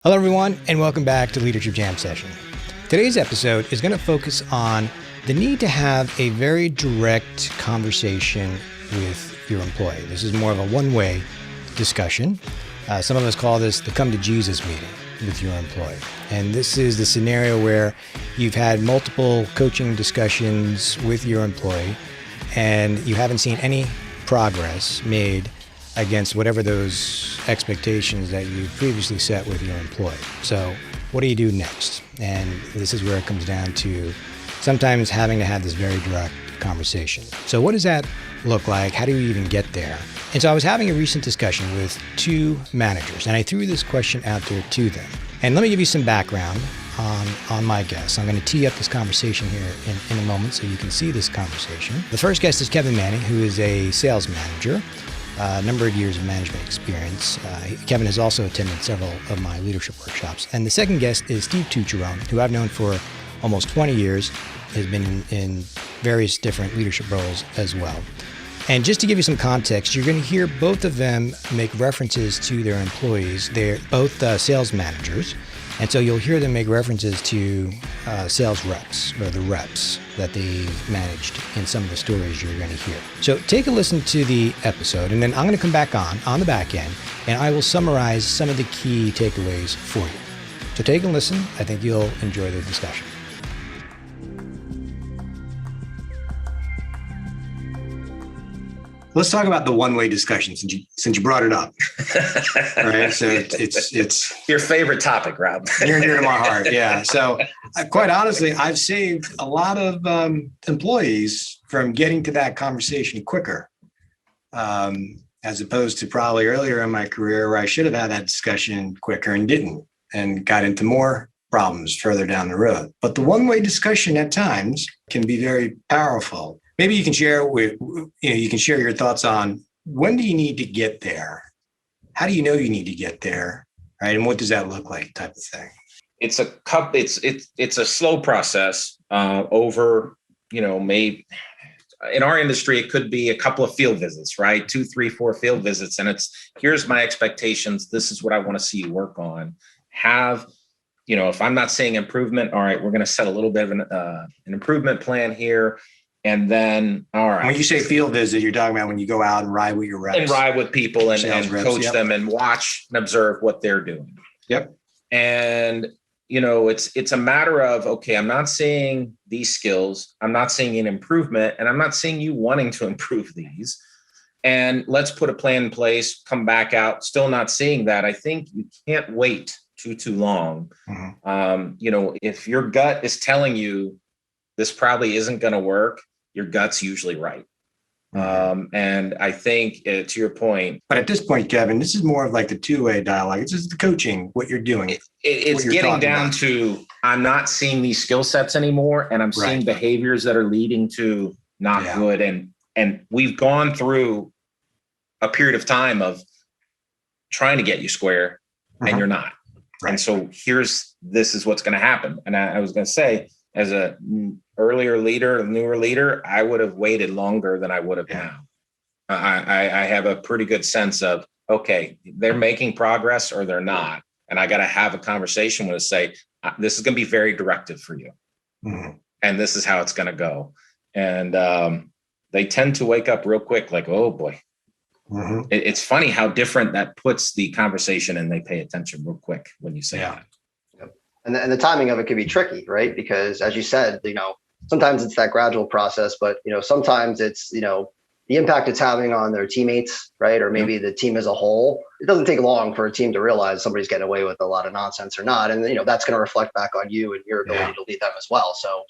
Hello, everyone, and welcome back to Leadership Jam Session. Today's episode is going to focus on the need to have a very direct conversation with your employee. This is more of a one-way discussion. Some of us call this the come to Jesus meeting with your employee. And this is the scenario where you've had multiple coaching discussions with your employee and you haven't seen any progress made against whatever those expectations that you previously set with your employee. So what do you do next? And this is where it comes down to sometimes having to have this very direct conversation. So what does that look like? How do you even get there? And so I was having a recent discussion with two managers, and I threw this question out there to them. And let me give you some background on my guests. I'm going to tee up this conversation here in a moment so you can see this conversation. The first guest is Kevin Manning, who is a sales manager. A number of years of management experience. Kevin has also attended several of my leadership workshops. And the second guest is Steve Tucherone, who I've known for almost 20 years, has been in various different leadership roles as well. And just to give you some context, you're going to hear both of them make references to their employees. They're both sales managers. And so you'll hear them make references to sales reps or the reps that they've managed in some of the stories you're going to hear. So take a listen to the episode, and then I'm going to come back on the back end, and I will summarize some of the key takeaways for you. So take a listen. I think you'll enjoy the discussion. Let's talk about the one-way discussion since you brought it up. All right, so it's your favorite topic, Rob. Near and dear to my heart. Yeah. So quite honestly, I've saved a lot of employees from getting to that conversation quicker, as opposed to probably earlier in my career where I should have had that discussion quicker and didn't, and got into more problems further down the road. But the one-way discussion at times can be very powerful. Maybe you can share your thoughts on when do you need to get there? How do you know you need to get there? Right. And what does that look like, type of thing? It's a slow process over, maybe in our industry, it could be a couple of field visits, right? 2, 3, 4 field visits. And here's my expectations. This is what I want to see you work on. If I'm not seeing improvement, all right, we're going to set a little bit of an improvement plan here. And then, all right. When you say field visit, you're talking about when you go out and ride with your reps. And ride with people and reps, coach them and watch and observe what they're doing. Yep. And, it's a matter of, okay, I'm not seeing these skills. I'm not seeing an improvement, and I'm not seeing you wanting to improve these. And let's put a plan in place, come back out, still not seeing that. I think you can't wait too long. Mm-hmm. If your gut is telling you this probably isn't going to work, your gut's usually right. And I think to your point. But at this point, Kevin, this is more of like the two-way dialogue. It's just the coaching, what you're doing. It's getting down to, I'm not seeing these skill sets anymore, and I'm seeing behaviors that are leading to not good. And we've gone through a period of time of trying to get you square, and you're not. Right. And so this is what's going to happen. And I was going to say, as a newer leader, I would have waited longer than I would have now. I have a pretty good sense of, okay, they're making progress or they're not. And I got to have a conversation with say, this is going to be very directive for you. Mm-hmm. And this is how it's going to go. And they tend to wake up real quick, like, oh boy. Mm-hmm. It's funny how different that puts the conversation, and they pay attention real quick when you say that. And the timing of it can be tricky, right? Because as you said, sometimes it's that gradual process, but, sometimes it's, the impact it's having on their teammates, right? Or maybe the team as a whole. It doesn't take long for a team to realize somebody's getting away with a lot of nonsense or not. And, that's going to reflect back on you and your ability to lead them as well. So,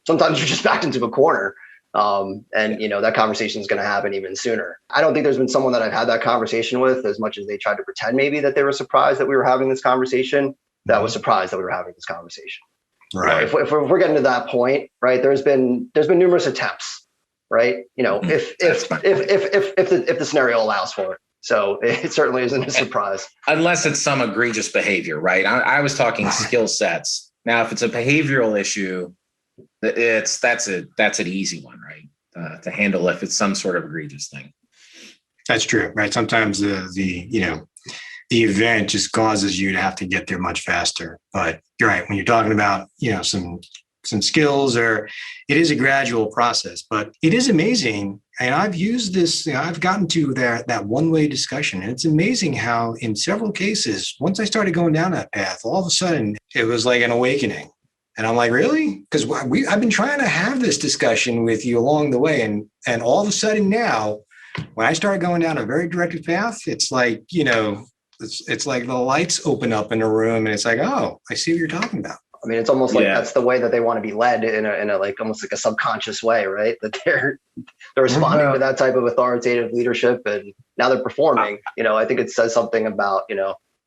sometimes you're just backed into a corner. That conversation is going to happen even sooner. I don't think there's been someone that I've had that conversation with, as much as they tried to pretend maybe that they were surprised that we were having this conversation. That was surprised that we were having this conversation. Right. If we're getting to that point, right, there's been numerous attempts, right? If the scenario allows for it. So it certainly isn't a surprise. Unless it's some egregious behavior, right? I was talking skill sets. Now, if it's a behavioral issue, that's an easy one, right? To handle if it's some sort of egregious thing. That's true, right? Sometimes the the event just causes you to have to get there much faster. But you're right. When you're talking about, some skills, or it is a gradual process, but it is amazing. And I've used this, I've gotten to that one-way discussion. And it's amazing how in several cases, once I started going down that path, all of a sudden it was like an awakening. And I'm like, really? Because I've been trying to have this discussion with you along the way. And all of a sudden now, when I started going down a very directed path, it's like, it's like the lights open up in the room and it's like, oh, I see what you're talking about. I mean, it's almost like that's the way that they want to be led in a like almost like a subconscious way, right? That they're responding to that type of authoritative leadership, and now they're performing. I think it says something about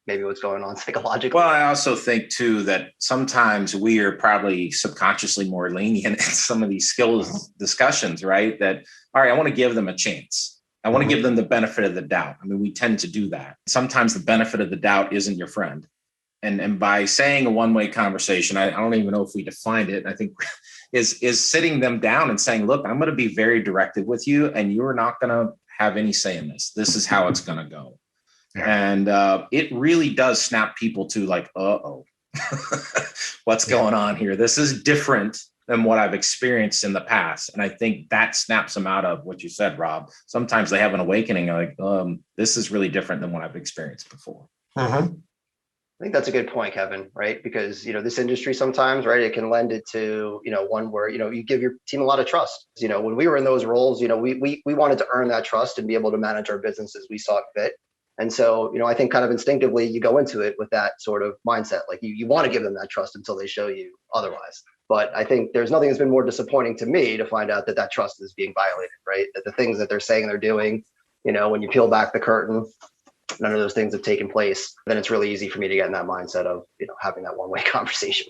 maybe what's going on psychologically. Well, I also think too that sometimes we are probably subconsciously more lenient in some of these skills discussions, right? That all right, I want to give them a chance. I want to give them the benefit of the doubt. I mean, we tend to do that. Sometimes the benefit of the doubt isn't your friend. And by saying a one-way conversation, I don't even know if we defined it. I think is sitting them down and saying, look, I'm going to be very directive with you, and you're not going to have any say in this. This is how it's going to go. Yeah. And it really does snap people to like, uh-oh, what's going on here? This is different than what I've experienced in the past. And I think that snaps them out of what you said, Rob. Sometimes they have an awakening like, this is really different than what I've experienced before. I think that's a good point, Kevin, right? Because, this industry sometimes, right, it can lend it to, one where, you give your team a lot of trust. When we were in those roles, we wanted to earn that trust and be able to manage our business as we saw fit. And so, I think kind of instinctively you go into it with that sort of mindset, like you want to give them that trust until they show you otherwise. But I think there's nothing that's been more disappointing to me to find out that trust is being violated, right? That the things that they're saying they're doing, when you peel back the curtain, none of those things have taken place, then it's really easy for me to get in that mindset of, having that one-way conversation.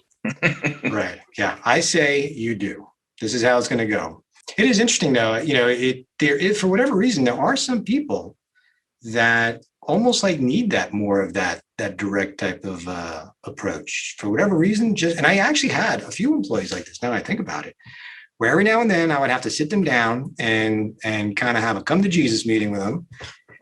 Right. Yeah. I say you do. This is how it's going to go. It is interesting though, for whatever reason, there are some people that almost like need that more of that direct type of approach for whatever reason. And I actually had a few employees like this. Now I think about it, where every now and then I would have to sit them down and kind of have a come to Jesus meeting with them.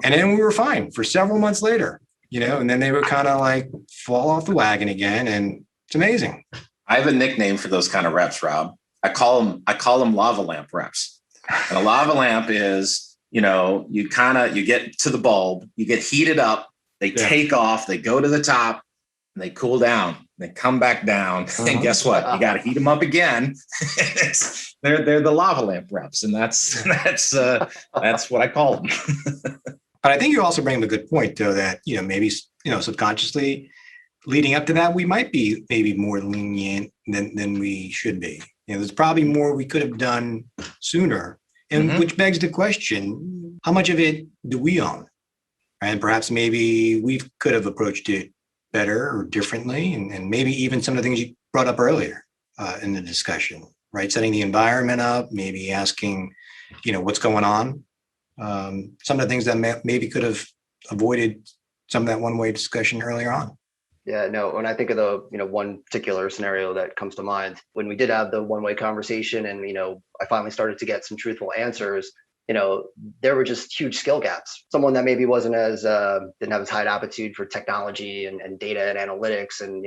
And then we were fine for several months later, and then they would kind of like fall off the wagon again. And it's amazing. I have a nickname for those kind of reps, Rob. I call them lava lamp reps. And a lava lamp is, you get to the bulb, you get heated up, they take off, they go to the top, and they cool down, they come back down. And guess what? You got to heat them up again. They're the lava lamp reps. And that's what I call them. But I think you also bring up a good point, though, that, maybe, subconsciously leading up to that, we might be maybe more lenient than we should be. There's probably more we could have done sooner. And which begs the question, how much of it do we own? And perhaps maybe we could have approached it better or differently. And maybe even some of the things you brought up earlier in the discussion, right? Setting the environment up, maybe asking, what's going on. Some of the things that maybe could have avoided some of that one-way discussion earlier on. Yeah, no, when I think of the, one particular scenario that comes to mind, when we did have the one-way conversation and, I finally started to get some truthful answers, there were just huge skill gaps. Someone that maybe wasn't as, didn't have as high aptitude for technology and data and analytics and,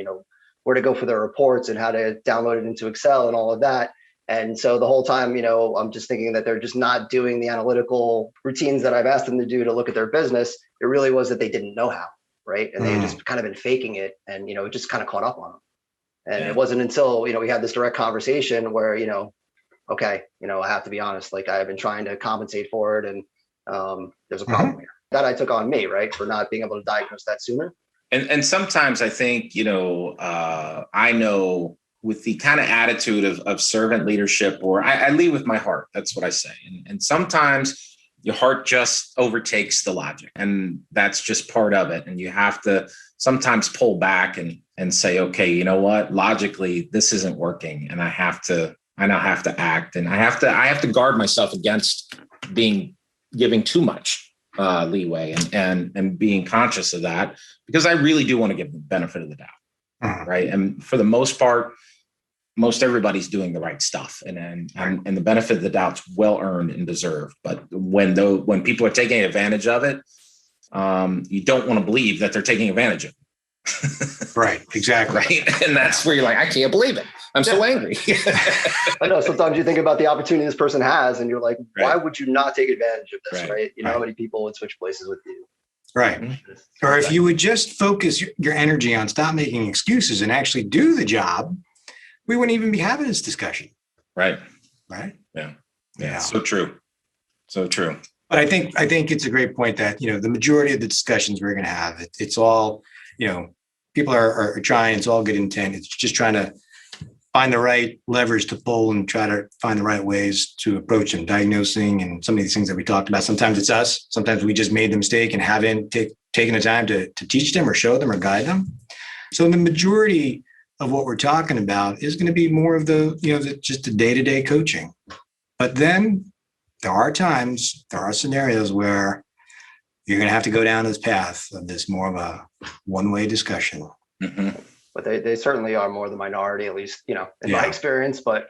where to go for their reports and how to download it into Excel and all of that. And so the whole time, I'm just thinking that they're just not doing the analytical routines that I've asked them to do to look at their business. It really was that they didn't know how, right? And they had just kind of been faking it and, it just kind of caught up on them. And it wasn't until, we had this direct conversation where, okay, I have to be honest, like I've been trying to compensate for it and there's a problem here. That I took on me, right? For not being able to diagnose that sooner. And sometimes I think, I know with the kind of attitude of servant leadership, or I lead with my heart. That's what I say. And sometimes your heart just overtakes the logic, and that's just part of it. And you have to sometimes pull back and say, okay, you know what? Logically, this isn't working. And I now have to act, and I have to guard myself against giving too much leeway and being conscious of that, because I really do want to give the benefit of the doubt. Right. And for the most part, most everybody's doing the right stuff, and the benefit of the doubt's well earned and deserved. But when people are taking advantage of it, you don't want to believe that they're taking advantage of it. Right. Exactly. Right. And that's where you're like, I can't believe it. I'm so angry. I know sometimes you think about the opportunity this person has and you're like, why would you not take advantage of this? Right. You know how many people would switch places with you. Right. Mm-hmm. Or if you would just focus your energy on stop making excuses and actually do the job, we wouldn't even be having this discussion. Right. Right. Yeah. So true. So true. But I think it's a great point that, the majority of the discussions we're going to have, it's all, people are trying, it's all good intent. It's just trying to find the right levers to pull and try to find the right ways to approach them, diagnosing and some of these things that we talked about. Sometimes it's us. Sometimes we just made the mistake and haven't taken the time to teach them or show them or guide them. So the majority of what we're talking about is going to be more of just the day-to-day coaching. But then there are scenarios where you're going to have to go down this path of this more of a one-way discussion. Mm-hmm. But they certainly are more the minority, at least, in my experience, but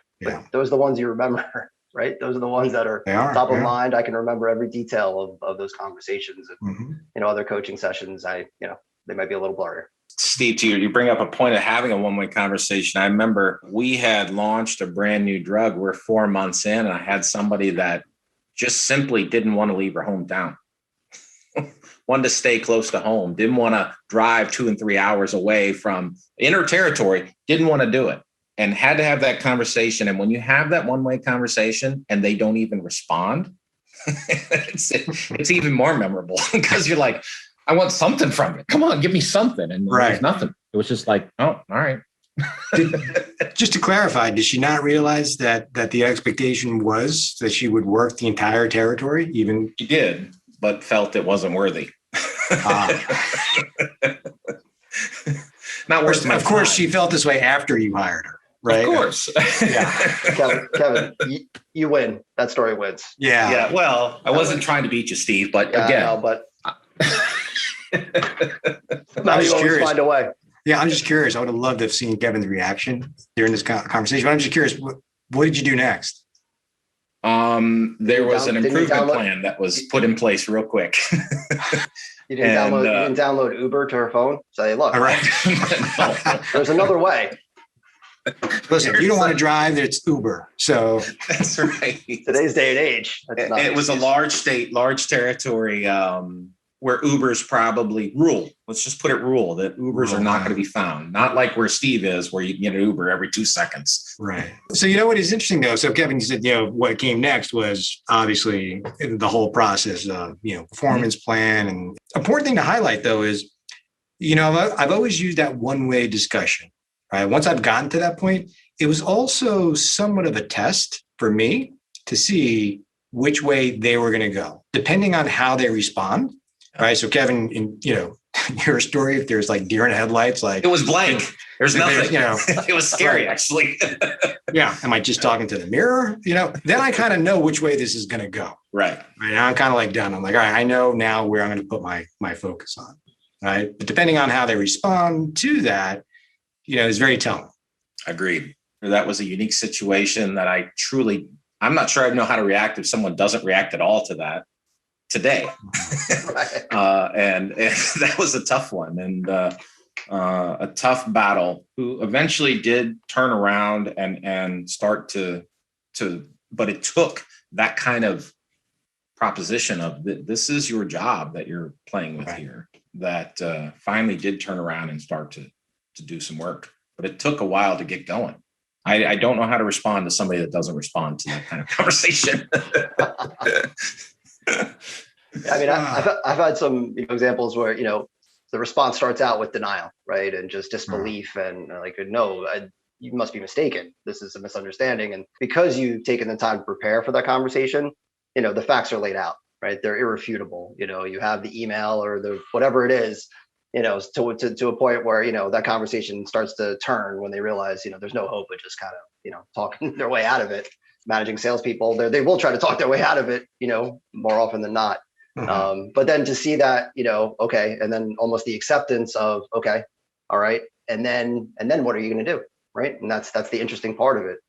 those are the ones you remember, right? Those are the ones that are top of mind. I can remember every detail of those conversations and, other coaching sessions. They might be a little blurry. Steve, you bring up a point of having a one-way conversation. I remember we had launched a brand new drug. We're 4 months in, and I had somebody that just simply didn't want to leave her hometown. Wanted to stay close to home, didn't want to drive 2 and 3 hours away from inner territory, didn't want to do it, and had to have that conversation. And when you have that one-way conversation and they don't even respond, it's even more memorable because you're like, I want something from it. Come on, give me something. And there's nothing. It was just like, oh, all right. Just to clarify, did she not realize that the expectation was that she would work the entire territory? Even she did, but felt it wasn't worthy. Not worth my time. Of course, she felt this way after you hired her, right? Of course. Kevin, you win. That story wins. Yeah. Well, I wasn't trying to beat you, Steve, but again. No, but now you always find a way. Yeah, I'm just curious. I would have loved to have seen Kevin's reaction during this conversation. But I'm just curious, what did you do next? There was an improvement plan that was put in place real quick. You didn't download Uber to her phone? Say, look, all right. There's another way. Listen, if you don't want to drive, it's Uber. So that's right. Today's day and age. It was a large state, large territory, where Ubers probably rule. Let's just put it rule that Ubers are not going to be found. Not like where Steve is, where you can get an Uber every 2 seconds. Right. So what is interesting though? So Kevin, you said, what came next was obviously the whole process of, performance plan. And important thing to highlight though is, I've always used that one-way discussion, right? Once I've gotten to that point, it was also somewhat of a test for me to see which way they were going to go, depending on how they respond. Right. So Kevin, in your story, if there's like deer in the headlights, like it was blank. There's nothing. It was scary, actually. Yeah. Am I just talking to the mirror? Then I kind of know which way this is going to go. Right. Now I'm kind of like done. I'm like, all right, I know now where I'm going to put my focus on. Right. But depending on how they respond to that, is very telling. Agreed. That was a unique situation that I'm not sure I know how to react if someone doesn't react at all to that today. And that was a tough one and a tough battle, who eventually did turn around and start to, but it took that kind of proposition of this is your job that you're playing with here, that finally did turn around and start to do some work. But it took a while to get going. I don't know how to respond to somebody that doesn't respond to that kind of conversation. I mean, I've had some examples where, the response starts out with denial, right? And just disbelief and like, no, you must be mistaken. This is a misunderstanding. And because you've taken the time to prepare for that conversation, the facts are laid out, right? They're irrefutable. You have the email or the whatever it is, to a point where, that conversation starts to turn when they realize, there's no hope of just kind of, talking their way out of it. Managing salespeople, they will try to talk their way out of it, more often than not. But then to see that, okay, and then almost the acceptance of, okay, all right, and then what are you going to do, right? And that's the interesting part of it.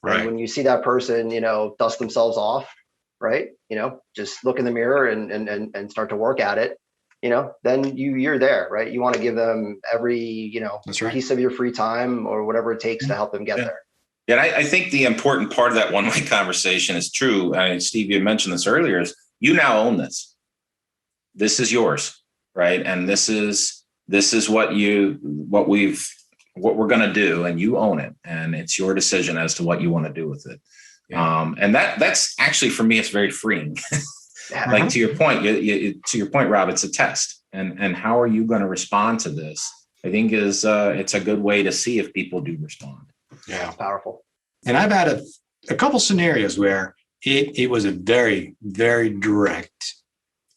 Right. And when you see that person, dust themselves off, right, just look in the mirror and start to work at it, then you're there, right? You want to give them every, That's right. piece of your free time or whatever it takes to help them get there. Yeah, I think the important part of that one-way conversation is true. Steve, you mentioned this earlier, is you now own this. This is yours, right? And this is what we're going to do, and you own it, and it's your decision as to what you want to do with it. Yeah. And that's actually, for me, it's very freeing. Like to your point, Rob, it's a test, and how are you going to respond to this? I think it's a good way to see if people do respond. Yeah, it's powerful. And I've had a couple scenarios where it was a very, very direct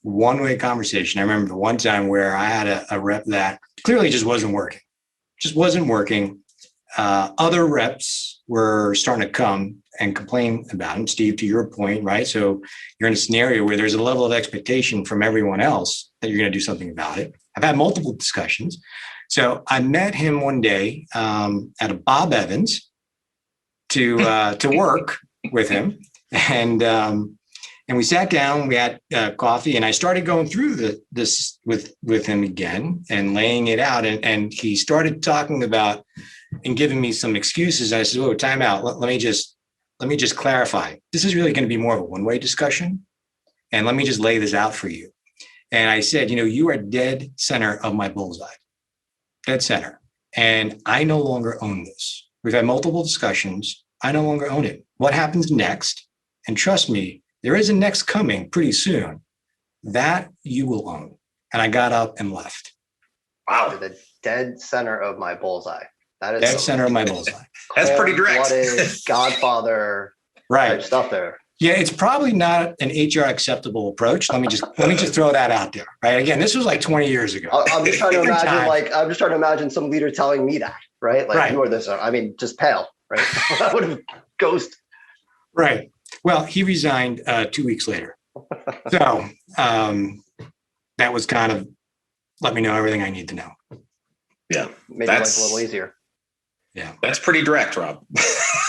one-way conversation. I remember the one time where I had a rep that clearly just wasn't working. Other reps were starting to come and complain about it. Steve, to your point, right? So you're in a scenario where there's a level of expectation from everyone else that you're going to do something about it. I've had multiple discussions. So I met him one day at a Bob Evans to work with him, and we sat down. We had coffee, and I started going through this with him again and laying it out. And he started talking about and giving me some excuses. I said, "Oh, time out. Let me just clarify. This is really going to be more of a one-way discussion, and let me just lay this out for you." And I said, "You are dead center of my bullseye, dead center, and I no longer own this. We've had multiple discussions. I no longer own it. What happens next? And trust me, there is a next coming pretty soon. That you will own." And I got up and left. Wow. The dead center of my bullseye. That is dead center of my bullseye. That's pretty direct. What is Godfather type stuff there? Yeah, it's probably not an HR acceptable approach. Let me just throw that out there. Right. Again, this was like 20 years ago. I'm just trying to imagine some leader telling me that, right? Like you are this. I mean, just pale, right? I would have ghost. Right. Well, he resigned 2 weeks later. So that was kind of let me know everything I need to know. Yeah. Maybe life a little easier. Yeah. That's pretty direct, Rob.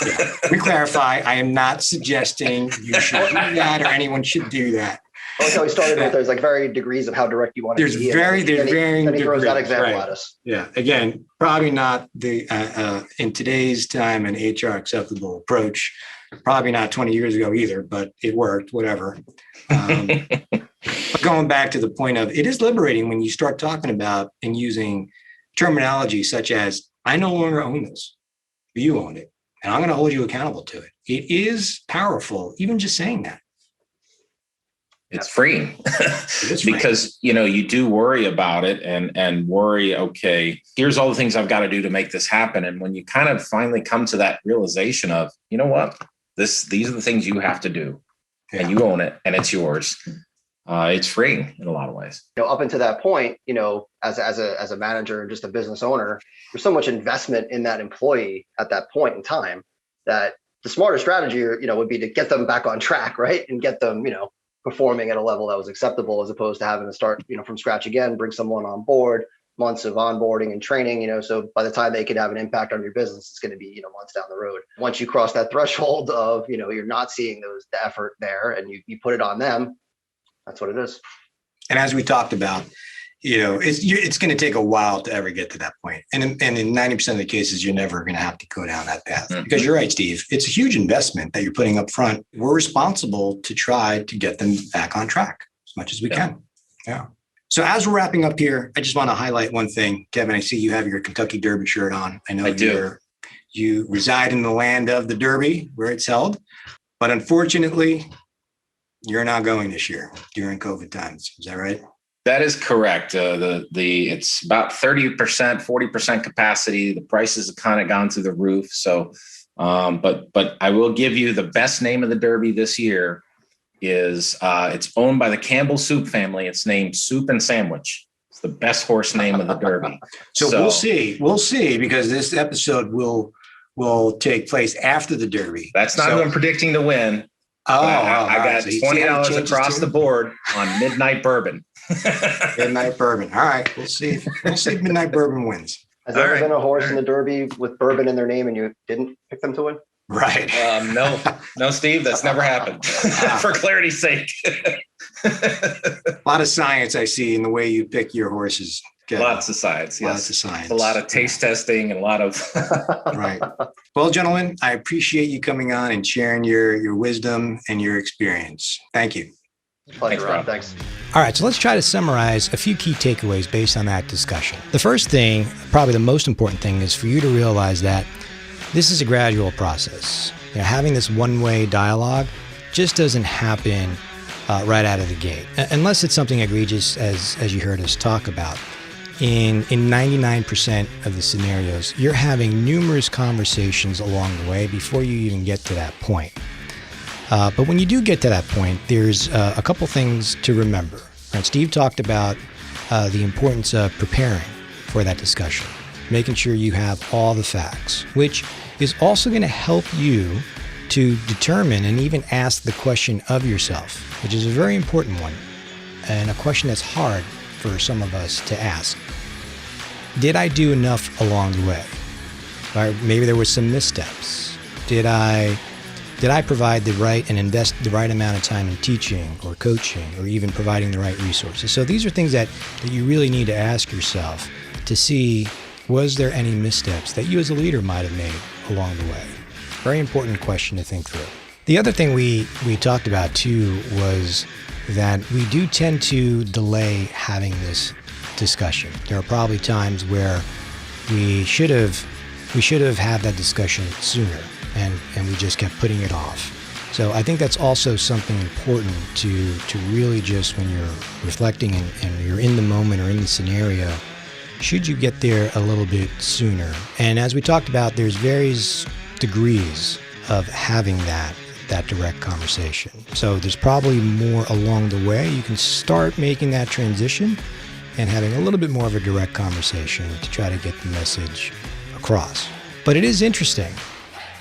Yeah. We clarify, I am not suggesting you should do that or anyone should do that. I like how we started with there's like varying degrees of how direct you want to be. There's varying degrees. He throws that example at us. Yeah. Again, probably not the in today's time an HR acceptable approach. Probably not 20 years ago either, but it worked, whatever. But going back to the point of it is liberating when you start talking about and using terminology such as, I no longer own this, you own it, and I'm going to hold you accountable to it. It is powerful, even just saying that. It's freeing because, you do worry about it and worry, okay, here's all the things I've got to do to make this happen. And when you kind of finally come to that realization of, you know what, these are the things you have to do and you own it and it's yours. It's freeing in a lot of ways. Up until that point, as a manager and just a business owner, there's so much investment in that employee at that point in time that the smarter strategy, would be to get them back on track, right? And get them, performing at a level that was acceptable, as opposed to having to start, from scratch again, bring someone on board, months of onboarding and training, so by the time they could have an impact on your business, it's going to be, months down the road. Once you cross that threshold of, you're not seeing the effort there and you put it on them, that's what it is. And as we talked about, it's going to take a while to ever get to that point. And in 90% of the cases, you're never going to have to go down that path. Mm-hmm. Because you're right, Steve. It's a huge investment that you're putting up front. We're responsible to try to get them back on track as much as we can. Yeah. So as we're wrapping up here, I just want to highlight one thing. Kevin, I see you have your Kentucky Derby shirt on. I know you reside in the land of the Derby where it's held. But unfortunately, you're not going this year during COVID times. Is that right? That is correct. It's about 30%, 40% capacity. The prices have kind of gone through the roof. So, but I will give you the best name of the Derby this year is it's owned by the Campbell Soup family. It's named Soup and Sandwich. It's the best horse name of the Derby. So we'll see, because this episode will take place after the Derby. That's not who I'm predicting to win. I got $20 across the board on Midnight Bourbon. Midnight Bourbon. All right. We'll see. We'll see if Midnight Bourbon wins. Has there ever been a horse in the Derby with bourbon in their name and you didn't pick them to win? Right. No, Steve, that's never happened. For clarity's sake. A lot of science I see in the way you pick your horses. Kevin. Lots of science. Yes. Lots of science. A lot of taste testing and a lot of. Right. Well, gentlemen, I appreciate you coming on and sharing your wisdom and your experience. Thank you. Pleasure, Rob. Thanks. All right, so let's try to summarize a few key takeaways based on that discussion. The first thing, probably the most important thing, is for you to realize that this is a gradual process. Having this one-way dialogue just doesn't happen right out of the gate, unless it's something egregious, as you heard us talk about. In 99% of the scenarios, you're having numerous conversations along the way before you even get to that point. But when you do get to that point, there's a couple things to remember. Right? Steve talked about the importance of preparing for that discussion, making sure you have all the facts, which is also going to help you to determine and even ask the question of yourself, which is a very important one, and a question that's hard for some of us to ask. Did I do enough along the way? Or maybe there were some missteps. Did I provide the right and invest the right amount of time in teaching or coaching or even providing the right resources? So these are things that you really need to ask yourself to see, was there any missteps that you as a leader might have made along the way? Very important question to think through. The other thing we talked about too was that we do tend to delay having this discussion. There are probably times where we should have had that discussion sooner, and we just kept putting it off. So I think that's also something important to really just, when you're reflecting and you're in the moment or in the scenario, should you get there a little bit sooner? And as we talked about, there's various degrees of having that direct conversation. So there's probably more along the way. You can start making that transition and having a little bit more of a direct conversation to try to get the message across. But it is interesting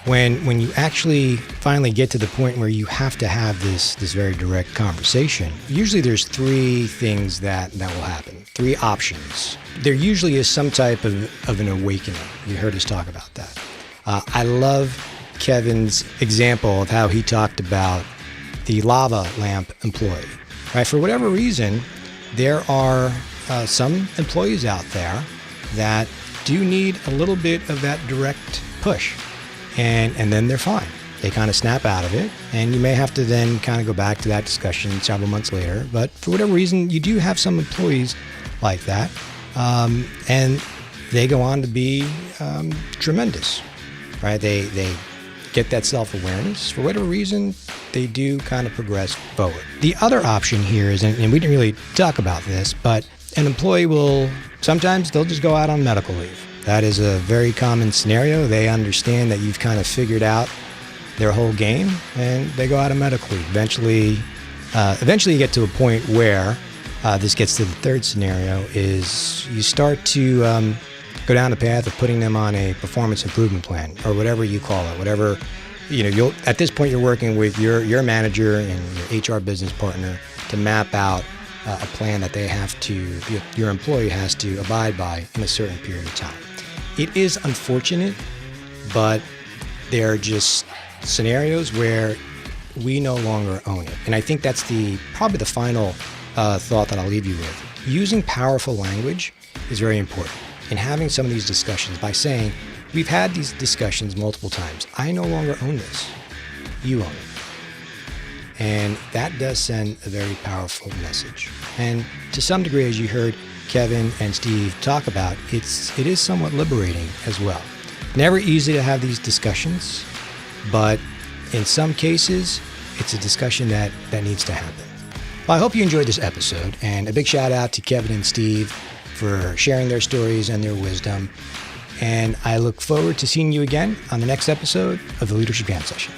when you actually finally get to the point where you have to have this very direct conversation. Usually there's three things that will happen, three options. There usually is some type of an awakening. You heard us talk about that. I love Kevin's example of how he talked about the lava lamp employee. Right? For whatever reason, there are some employees out there that do need a little bit of that direct push, and then they're fine. They kind of snap out of it, and you may have to then kind of go back to that discussion several months later. But for whatever reason, you do have some employees like that, and they go on to be tremendous. Right? They get that self-awareness. For whatever reason, they do kind of progress forward. The other option here is, and we didn't really talk about this, but an employee sometimes they'll just go out on medical leave. That is a very common scenario. They understand that you've kind of figured out their whole game, and they go out on medical leave. Eventually you get to a point where this gets to the third scenario, is you start to go down the path of putting them on a performance improvement plan, or whatever you call it. Whatever, at this point you're working with your manager and your HR business partner to map out a plan that your employee has to abide by in a certain period of time. It is unfortunate, but there are just scenarios where we no longer own it. And I think that's probably the final thought that I'll leave you with. Using powerful language is very important. And having some of these discussions by saying, we've had these discussions multiple times. I no longer own this. You own it. And that does send a very powerful message. And to some degree, as you heard Kevin and Steve talk about, it is somewhat liberating as well. Never easy to have these discussions, but in some cases, it's a discussion that needs to happen. Well, I hope you enjoyed this episode, and a big shout out to Kevin and Steve for sharing their stories and their wisdom. And I look forward to seeing you again on the next episode of the Leadership Jam Session.